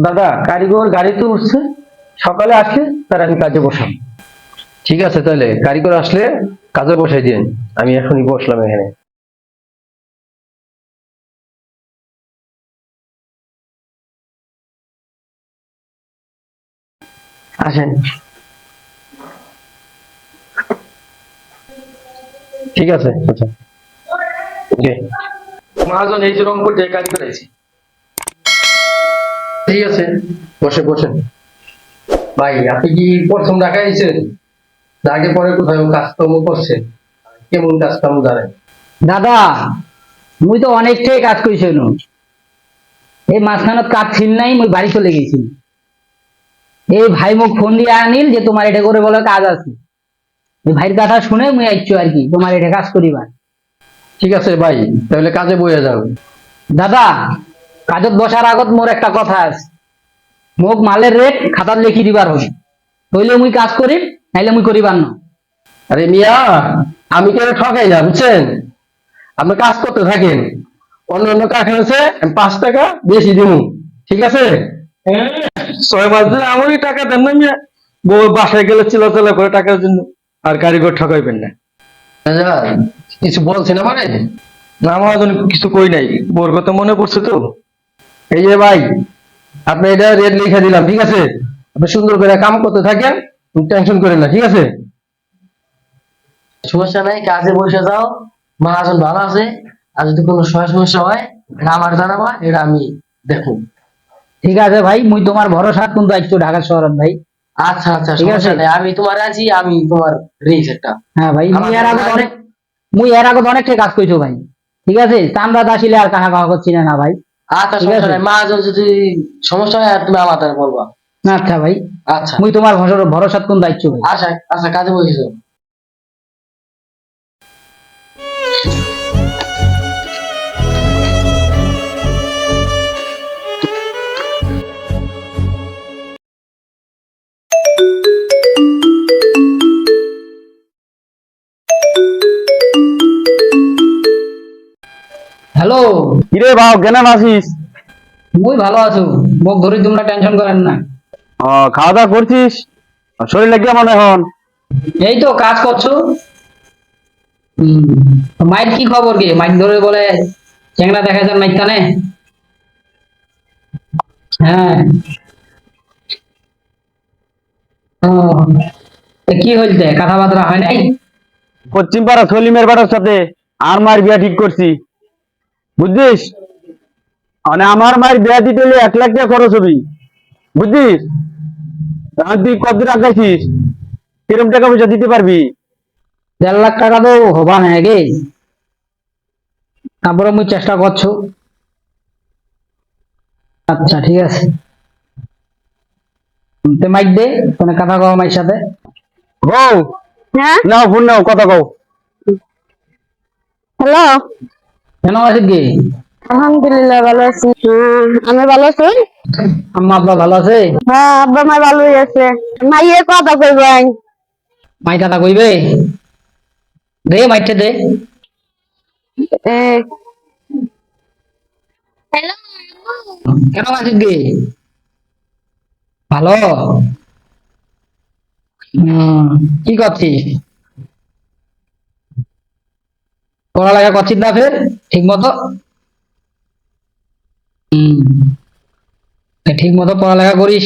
দাদা কারিগর গাড়িতে উঠছে, সকালে আসলে তার আমি কাজে বসাম। ঠিক আছে, তাহলে কারিগর আসলে কাজে বসাই দিন। আমি এখনই বসলাম এখানে। আসেন। ঠিক আছে, আচ্ছা। ওকে। মহাজন এই যে রংপুর যে কারিগর আছে। ঠিক আছে, বসে বসেন। ভাই আপনি কি প্রথম ঢাকায় আইছেন? আগে পরে কোথাও কাজকর্ম করছেন? কেমন কাজকর্ম জানেন? দাদা মুই তো অনেকটাই কাজ করেছি নু। এই মাঝখানত কাজ ছিল নাই, মুই বাড়ি চলে গেছি। এই ভাই মুখ ফোন দিয়ে আনিল যে তোমার এটা করে বলে কাজ আছে। এই ভাইয়ের কথা শুনে মুই আইছো আর কি তোমার এটা কাজ করিবার। ঠিক আছে ভাই, তাহলে কাজে বইয়া যান। দাদা কাজত বসার আগত মোর একটা কথা আছে। মোক মালের রেট খাতাত লিখি দিবার হবে, হইলে মুই কাজ করি, নাইলে মুই করিবার না। আরে মিয়া, আমি কেন ঠকাই না বুঝছেন? আপনি কাজ করতে থাকেন, অন্য অন্য কারখানাতে আমি 5 টাকা বেশি দিব। ঠিক আছে? 6 মাস ধরে আমারই টাকা দেন না মিয়া। বউ বাসায় গেলে চিল্লাচিল্লা করে টাকার জন্য। আর কারিগর ঠকাইবেন না। দাদা, কিছু বলছেন আমারে? না আমার জন্য কিছু কই নাই, বউর কথা মনে পড়ছে তো। এই যে ভাই, আপনি এটা রেট লিখে দিলাম, ঠিক আছে? আপনি সুন্দর করে কাম করতে থাকেন, টেনশন করেন না, ঠিক আছে? সমস্যা নাই, কাজে বসে যাও। মহাজন ভালো আছে। আর যদি কোনো সমস্যা হয় এটা আমার জানাবা, এটা আমি দেখো। ঠিক আছে ভাই, মুই তোমার ভরসা কিন্তু আইছো ঢাকা শহরত ভাই। আচ্ছা আচ্ছা, ঠিক সমস্যা আছে। নাই, আমি তোমার আছি, আমি তোমার রিস একটা। হ্যাঁ ভাই, মুই এর আগে অনেকটাই কাজ করেছো ভাই। ঠিক আছে, চামড়া দাসিলে আর কাহা কাহা করছি না ভাই। আচ্ছা, ঠিক সমস্যা আছে। নাই, মহাজন যদি সমস্যা হয় আর তুমি আমাদের বলবা। আচ্ছা ভাই, আচ্ছা মুই তোমার ভরসা কোন দায়িত্ব ভাই। আচ্ছা আচ্ছা, কাজে বসেছো। হ্যালো। কিরে ভাও কেন আছিস? মুই ভালো আছো, মুখ ধরে তোমরা টেনশন করেন না। খাওয়া দাওয়া করছিস? শরীর লাগে মনে এখন? এই তো কাজ করছো। মাইক কি খবর কি? মাইক ধরে বলে চেংড়া দেখা যান মাইক কানে। হ্যাঁ। ও, তা কি হইছে, কথাবার্তা হয় নাই? পশ্চিম পাড়া সলিমের বাড়ার সাথে আর মার বিয়া ঠিক করছি, বুঝছিস? মানে আমার মায়ের বিয়া দিতে হলে 1 লাখ টাকা খরচ হবে, বুঝছিস? আর তুই কতদিন আগাইছিস? কিরম টাকা পয়সা দিতে পারবি? 1.5 লাখ টাকা তো হবা না গে। তারপরে মুই চেষ্টা করছো। আচ্ছা ঠিক আছে, তে মাইক দে, কোনো কথা কও মাইর সাথে। বউ হ্যাঁ, নাও ফোন নাও, কথা কও। হ্যালো। কেন আছে গে? আলহামদুলিল্লাহ ভালো আছি। আমি ভালো আছি। আম্মা আব্বা ভালো আছে? হ্যাঁ, আব্বা মা ভালোই আছে। মাইয়ের কথা কইবেন। মাই কথা কইবে? দে মাইটে দে। হ্যালো। কেন আছিস গে? ভালো। কি করছিস? পড়ালেখা করছিস না ফের ঠিক মতো? ঠিক মতো পড়ালেখা করিস।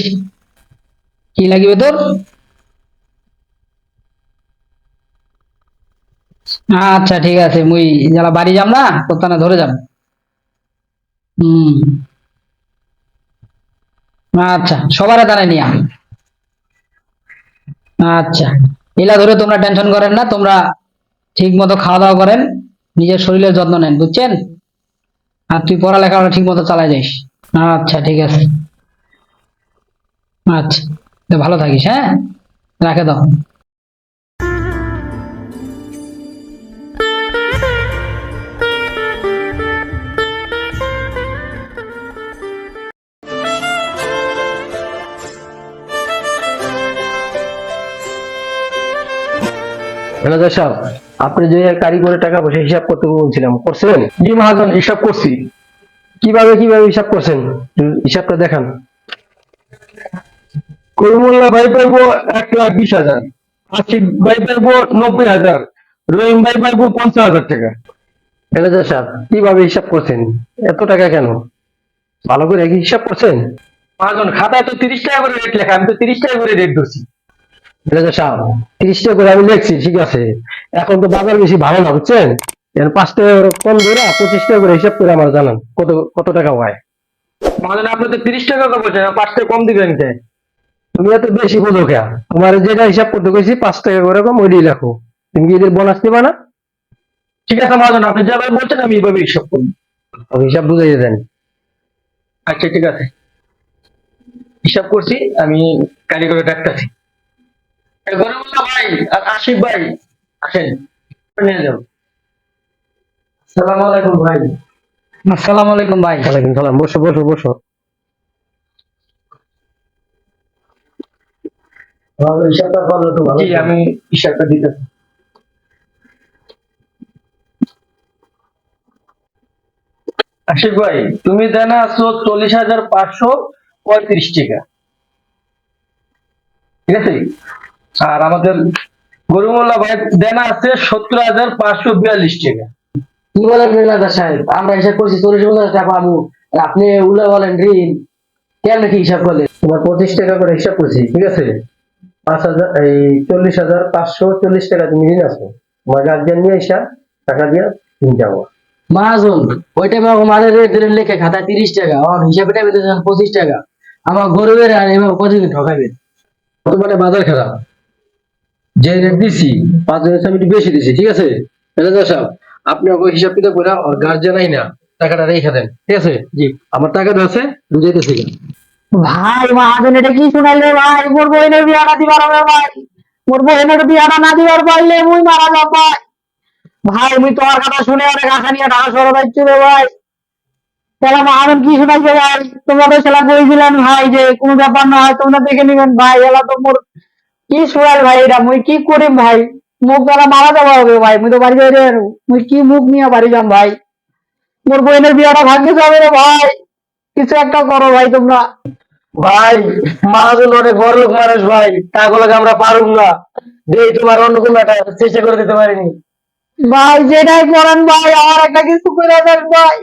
কি লাগবে তোর? আচ্ছা ঠিক আছে, মুই যারা বাড়ি যাম না তোর ধরে যাম। হম। আচ্ছা, সবার জানাই নিয়া। আচ্ছা, এলা ধরে তোমরা টেনশন করেন না, তোমরা ঠিক মতো খাওয়া দাওয়া করেন, নিজের শরীরের যত্ন নেন, বুঝছেন? আর তুই পড়ালেখা ঠিক মতো চালাই যাইস। আচ্ছা ঠিক আছে। আচ্ছা, তো ভালো থাকিস, হ্যাঁ, রাখে দাও। ম্যানেজার সাহেব, আপনি যে কারিগরের টাকা পয়সা হিসাব করতে বলছিলাম, করছেন? জি মহাজন, হিসাব করছি। কিভাবে কিভাবে হিসাব করছেন? একটু হিসাবটা দেখান। করিমুল্লাহ ভাই পাইবো 1,20,000, আসিফ ভাই পাইবো 90,000, রহিম ভাই পাইবো 50,000 টাকা। ম্যানেজার সাহেব কিভাবে হিসাব করছেন? এত টাকা কেন? ভালো করে কি হিসাব করছেন? মহাজন খাতায় তো 30 টাকা করে রেট লেখা, আমি তো 30 টাকা করে রেট ধরছি। ম্যানেজার সাহেব 30 টাকা করে আমি লিখছি, ঠিক আছে, এখন তো বাজার বেশি ভালো না বুঝছেন, এর 5 টাকা করে কম ধরে 25 টাকা করে হিসাব করে আমার জানান কত কত টাকা হয়। মহাজন আপনি তো 30 টাকা করে বলছেন, 5 টাকা কম দিবেন কে? তুমি এত বেশি বোঝো কে? তোমার যেটা হিসাব করতে কইছি 5 টাকা করে কম ওইটাই লেখো। তুমি কি এদের বোনাস দিবা না? ঠিক আছে মহাজন, আপনি যেভাবে বলছেন আমি এইভাবে হিসাব করব। হিসাব বুঝাই দেন। আচ্ছা ঠিক আছে, হিসাব করছি, আমি কারিগরে ডাকতেছি। গরিবুল্লাহ ভাই আর আশিফ ভাই আসেন, নিয়ে যাও। আসসালামু আলাইকুম ভাই। আসসালামু আলাইকুম ভাই। ওয়ালাইকুম সালাম, বসো বসো বসো। হিসাবটা করলে তো ভালো। জি আমি হিসাবটা দিতেছি। আশিক ভাই তুমি দেনা আছো 40,535 টাকা, ঠিক আছে, আর আমাদের গরিমুল্লাহ ভাই দেনা আছে 70,542 টাকা। কি বলেন ম্যানেজার সাহেব, আমরা হিসাব করছি 40,000 টাকা পাবো, আর আপনি উল্লা বলেন ঋণ। কেন কি হিসাব করলেন? তোমার 25 টাকা করে হিসাব করছি, ঠিক আছে, 5,000 এই 40,540 টাকা তুমি ঋণ আছো, তোমার গার্জিয়ান নিয়ে হিসাব টাকা দিয়ে তুমি যাবো। মহাজন ওই টাইমে আমাদের রেট দিলেন লেখে খাতায় 30 টাকা, আমার হিসাবে টাইমে দিলেন 25 টাকা। আমার গরিবের আর এভাবে কতদিন ঠকাবেন? বর্তমানে বাজার খারাপ, যে রেট দিছি 5 জনের আমি একটু বেশি দিছি, ঠিক আছে, ম্যানেজার সাহেব আপনি ওকে হিসাব কিতাব করে ওর গার্জিয়ান আই না টাকাটা রেখে দেন, ঠিক আছে। জি আমার টাকাটা আছে, বুঝাইতেছি। ভাই মহাজন এটা কি শুনাইলে ভাই? মোর বইনের বিয়াটা দিবার হবে ভাই, মোর বইনের বিয়াটা না দিবার পারলে মুই মারা যাব ভাই। ভাই মুই তোমার কথা শুনে অনেক আশা নিয়ে ঢাকা শহরে যাচ্ছি রে ভাই। তাহলে মহাজন কি শুনাইছে ভাই? তোমাদের ছেলে বলেছিলেন ভাই যে কোনো ব্যাপার না হয় তোমরা দেখে নিবেন ভাই, এলা তো মোর কি শুনাই ভাই, এটা মুই কি করিম ভাই? মুখ দ্বারা মারা যাওয়া হবে ভাই, মুই তো বাড়ি যাই রে, মুই কি মুখ নিয়ে বাড়ি যাম ভাই? মোর বইনের বিয়াটা ভাগ্যে যাবে রে ভাই, কিছু একটা করো ভাই তোমরা। ভাই মহাজন অনেক বড় লোক মানুষ ভাই, টাকা আমরা পারুম না, দেই তোমার অন্য কোনো একটা চেষ্টা করে দিতে পারিনি। ভাই যেটাই করেন ভাই আমার একটা কিছু করে দেন ভাই,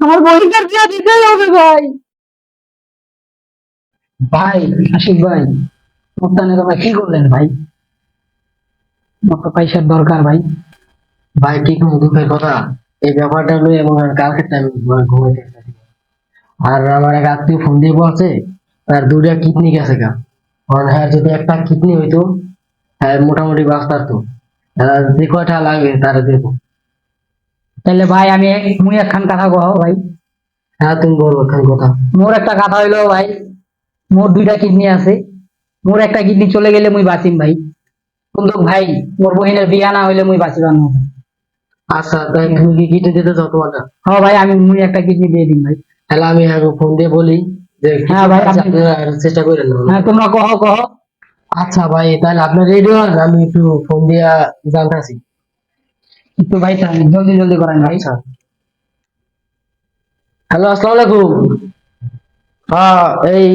আমার বইটার বিয়া দিতেই হবে ভাই। ভাই আশিক ভাই, মোত্তানে তোমরা কি করলেন ভাই? আমার তো পয়সার দরকার ভাই। ভাই কি কোনো দুঃখের কথা, এই ব্যাপারটা নিয়ে এবং কালকে আমি ঘুমাইতে পারি। আর আমার এক আত্মীয় ফোন দিয়ে বলছে তার 2টা কিডনি গেছে গা। আর হ্যাঁ যদি একটা কিডনি হইতো হ্যাঁ মোটামুটি বাঁচতার তো। যে কয়টা লাগবে তারা দেবো। তাহলে ভাই আমি মুই একখান কথা কহ ভাই। হ্যাঁ তুমি বলো ওখান কথা। মোর একটা কথা হইলো ভাই, মোর 2টা কিডনি আছে, মোর একটা কিডনি চলে গেলে মুই বাঁচিম ভাই, কিন্তু ভাই মোর বহিনের বিয়া না হইলে মুই বাঁচিবার না। আচ্ছা তাই তুমি কি কিডনি দিতে চাও তোমারটা? হ্যাঁ ভাই আমি মুই একটা কিডনি দিয়ে দিন ভাই। তাহলে আমি আগে ফোন দিয়ে বলি যে হ্যাঁ ভাই, আপনি- আপনারা চেষ্টা করেন। হ্যাঁ তোমরা কহ কহ। আচ্ছা ভাই তাহলে আপনার রেডি হন, আমি একটু ফোন দিয়া জানতেছি। একটু ভাই জলদি জলদি করেন ভাই। আচ্ছা হ্যালো আসসালামু আলাইকুম। হ্যাঁ এই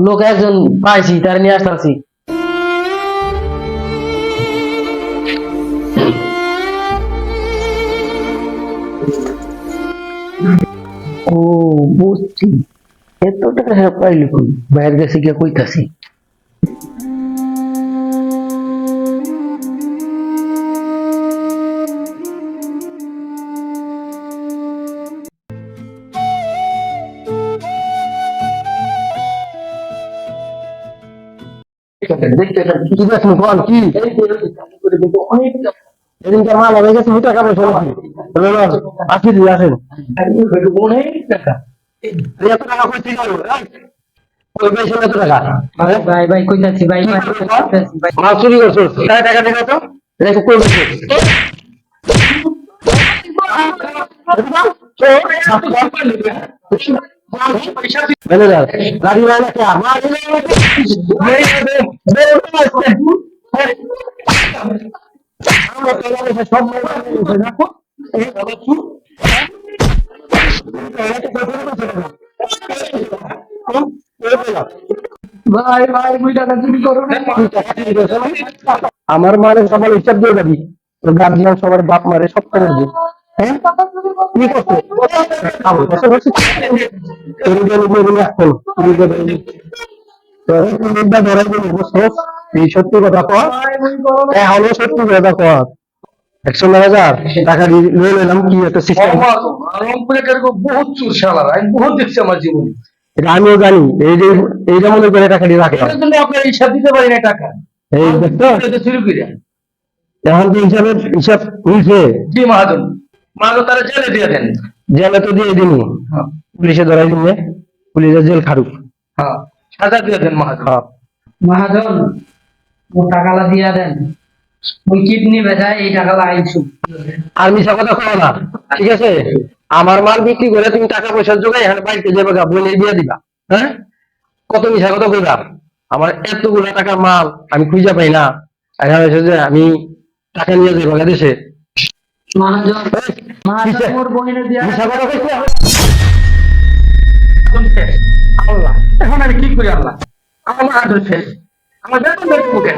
লোক একজন পাইছি, তার নিয়ে আসতেছি। ও বুঝছি, এত টাকা পাইলি কই? বাইরের কাছে গিয়ে কইতাছি। দেখতে কি দেখুন কোন কি এদিনকার মাল হয়ে গেছে, টাকা পয়সা আসি দিয়ে আসেন। এত টাকা কই থেকে আনবো? কই পয়সা এত টাকা? ভাই ভাই কইতাছি ভাই ভাই, কইতাছি ভাই। মাল চুরি করছো, টাকা দেখা তো দেখো কই গেছে। ম্যানেজার গাড়ি মানে কি আমার সব ভাই ভাই মুই টাকা চুরি করো না। আমার মারে সবার হিসাব দিয়ে যাবি, গার্জিয়ান সবার বাপ মারে সব করে দিবি। হ্যাঁ কি করছো? খাবো, বসে বসে তোর জন্য বলে এখন তুই করে দিবি। তোর মুদ্রা ধরাই দিবি, বুঝছস? এই সত্যি কথা কর, হলো সত্যি কথা কর। 109,000 টাকা দিয়ে লয়ে নিলাম, কি একটা সিস্টেম। বহুত চুর শালা, আমি বহুত দেখছি আমার জীবনে। এটা আমিও জানি, এই যে এইটা মনে করে টাকা দিয়ে রাখলাম। এটার জন্য আপনার হিসাব দিতে পারি না টাকা, এই দেখছো, এটা চুরি করে এখন তো হিসাব নিছে, কি মহাজন মাগো তারা জেলে দিয়ে দেন। জেলে তো দিয়ে দিনি, পুলিশে ধরাই দিনে, পুলিশের জেল খাটুক। হ্যাঁ, সাজা দিয়ে দেন মহাজন। হ্যাঁ, মহাজন ও টাকালা দিয়া দেন, ওই কিডনি বেচায় এই টাকালা আইছু। আর মিশা কথা কও না, ঠিক আছে? আমার মাল বিক্রি করে তুমি টাকা পয়সা জোগাই এখানে বাড়িতে যাবে, বোনে দিয়ে দিবা। হ্যাঁ, কত মিশা কথা কইবা? আমার এতগুলা টাকার মাল আমি খুঁজে পাই না, এখানে এসে যে আমি টাকা নিয়ে যাই বাংলাদেশে। মহাজন মহাজন মোর বোনের দিয়া মিশা কথা কইছি না? আল্লাহ, এখন আমি কি করি আল্লাহ? আমার মহাজন শেষ, আমার বেতন মুখে